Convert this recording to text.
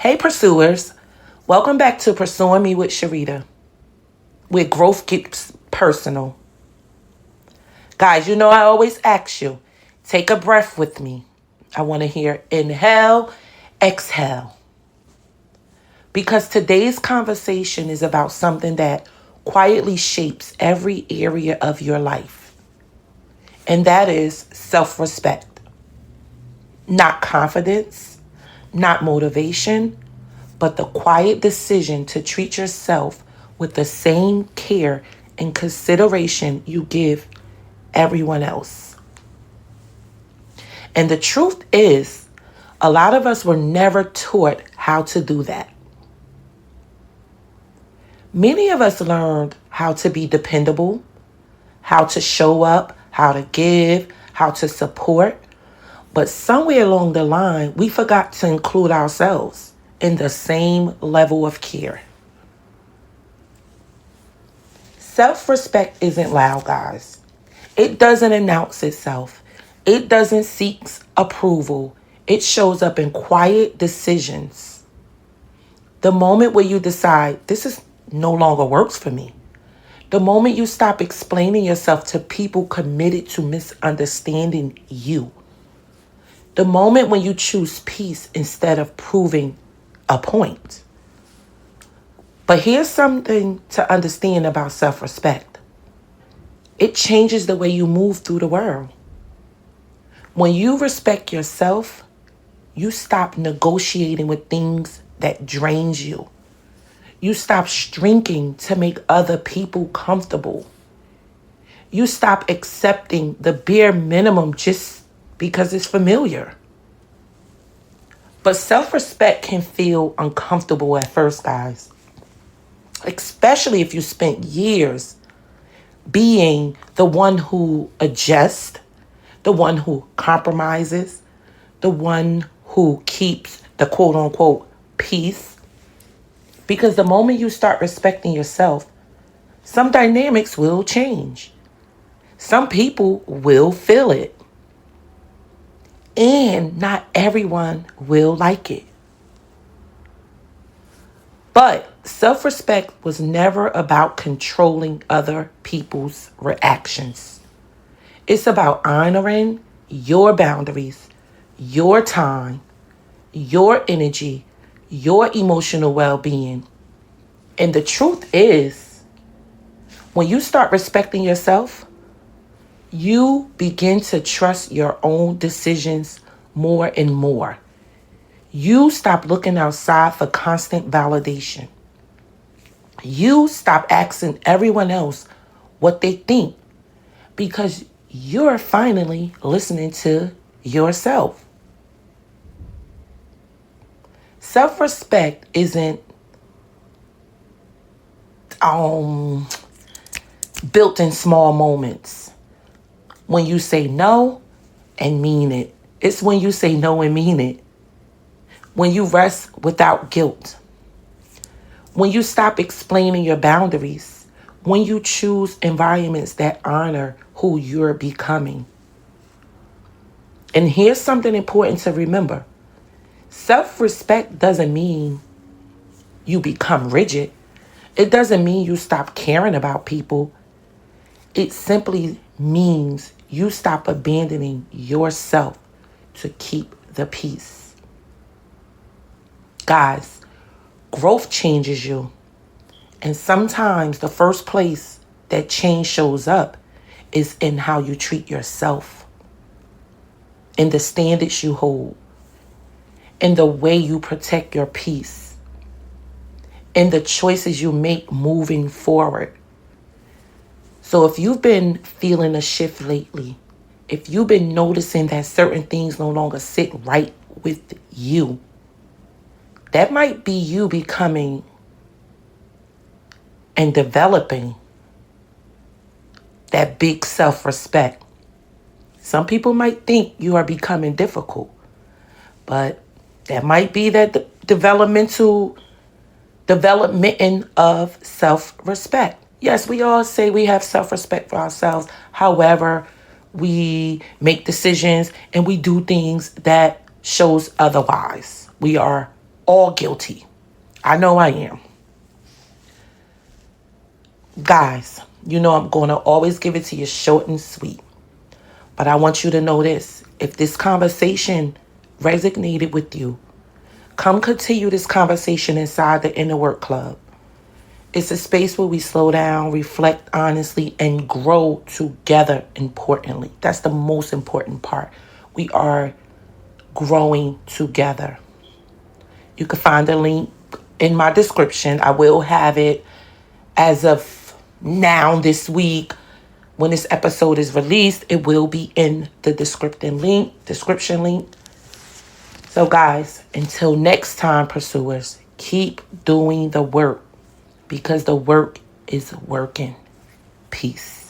Hey, pursuers. Welcome back to Pursuing Me with Sharita, where growth gets personal. Guys, you know I always ask you, take a breath with me. I want to hear inhale, exhale. Because today's conversation is about something that quietly shapes every area of your life, and that is self-respect. Not confidence, not motivation, but the quiet decision to treat yourself with the same care and consideration you give everyone else. And the truth is, a lot of us were never taught how to do that. Many of us learned how to be dependable, how to show up, how to give, how to support. But somewhere along the line, we forgot to include ourselves in the same level of care. Self-respect isn't loud, guys. It doesn't announce itself. It doesn't seek approval. It shows up in quiet decisions. The moment where you decide, this is no longer works for me. The moment you stop explaining yourself to people committed to misunderstanding you. The moment when you choose peace instead of proving a point. But here's something to understand about self-respect. It changes the way you move through the world. When you respect yourself, you stop negotiating with things that drains you. You stop shrinking to make other people comfortable. You stop accepting the bare minimum just because it's familiar. But self-respect can feel uncomfortable at first, guys. Especially if you spent years being the one who adjusts, the one who compromises, the one who keeps the quote unquote peace. Because the moment you start respecting yourself, some dynamics will change. Some people will feel it. And not everyone will like it. But self-respect was never about controlling other people's reactions. It's about honoring your boundaries, your time, your energy, your emotional well-being. And the truth is, when you start respecting yourself, you begin to trust your own decisions more and more. You stop looking outside for constant validation. You stop asking everyone else what they think because you're finally listening to yourself. Self-respect isn't built in small moments. When you say no and mean it. It's when you say no and mean it. When you rest without guilt. When you stop explaining your boundaries. When you choose environments that honor who you're becoming. And here's something important to remember. Self-respect doesn't mean you become rigid. It doesn't mean you stop caring about people. It simply means you stop abandoning yourself to keep the peace. Guys, growth changes you. And sometimes the first place that change shows up is in how you treat yourself, in the standards you hold, in the way you protect your peace, in the choices you make moving forward. So if you've been feeling a shift lately, if you've been noticing that certain things no longer sit right with you, that might be you becoming and developing that big self-respect. Some people might think you are becoming difficult, but that might be that development of self-respect. Yes, we all say we have self-respect for ourselves. However, we make decisions and we do things that shows otherwise. We are all guilty. I know I am. Guys, you know I'm going to always give it to you short and sweet. But I want you to know this. If this conversation resonated with you, come continue this conversation inside the Inner Work Club. It's a space where we slow down, reflect honestly, and grow together, importantly. That's the most important part. We are growing together. You can find the link in my description. I will have it as of now this week. When this episode is released, it will be in the description link. So guys, until next time, pursuers, keep doing the work because the work is working. Peace.